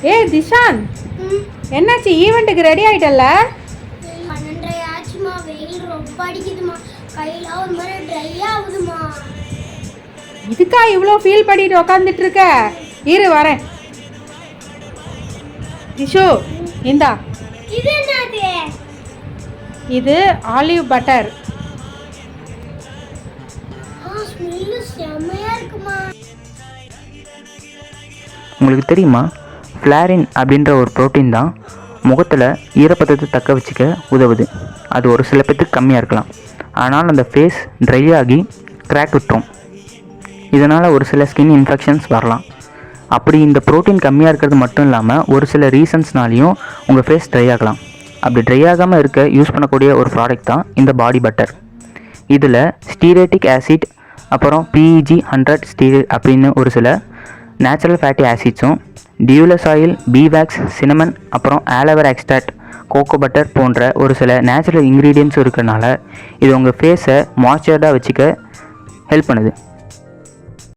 ஏய் திஷான், ம் என்னாச்சு? ஈவெண்ட்டுக்கு ரெடி ஆயிட்டல்ல? 12:30 ஆச்சுமா. வெயில் ரொம்ப அடிக்குதுமா. கையெல்லாம் ஒரு மாதிரி ட்ரை ஆகுதுமா. இதுக்கா இவ்வளோ ஃபீல் பண்ணிட்டு உக்காந்துட்டு இருக்க? இரு வரேன். திஷு, இந்தா. இது என்னது? இது ஆலிவ் பட்டர். ஸ்மெல்லு செம்மையா இருக்குமா. உங்களுக்கு தெரியுமா, ஃப்ளாரின் அப்படின்ற ஒரு ப்ரோட்டீன் தான் முகத்தில் ஈரப்பதத்தை தக்க வச்சுக்க உதவுது. அது ஒரு சில பேத்துக்கு கம்மியாக இருக்கலாம், ஆனால் அந்த ஃபேஸ் ட்ரை ஆகி கிராக் விட்டுரும். இதனால் ஒரு சில ஸ்கின் இன்ஃபெக்ஷன்ஸ் வரலாம். அப்படி இந்த ப்ரோட்டீன் கம்மியாக இருக்கிறது மட்டும் இல்லாமல் ஒரு சில ரீசன்ஸ்னாலையும் உங்கள் ஃபேஸ் ட்ரை ஆகலாம். அப்படி ட்ரை ஆகாமல் இருக்க யூஸ் பண்ணக்கூடிய ஒரு ப்ராடக்ட் தான் இந்த பாடி பட்டர். இதில் ஸ்டீரேட்டிக் ஆசிட், அப்புறம் PEG-100 ஸ்டீரேட் அப்படின்னு ஒரு சில நேச்சுரல் ஃபேட்டி ஆசிட்ஸும், டியூலஸ் ஆயில், பீவேக்ஸ், சினமன், அப்புறம் ஆலோவேரா எக்ஸ்ட்ராக்ட், கோகோ பட்டர் போன்ற ஒரு சில நேச்சுரல் இன்க்ரீடியன்ட்ஸும் இருக்கிறனால இது உங்கள் ஃபேஸை மாய்ஸ்சர்டாக வச்சுக்க ஹெல்ப் பண்ணுது.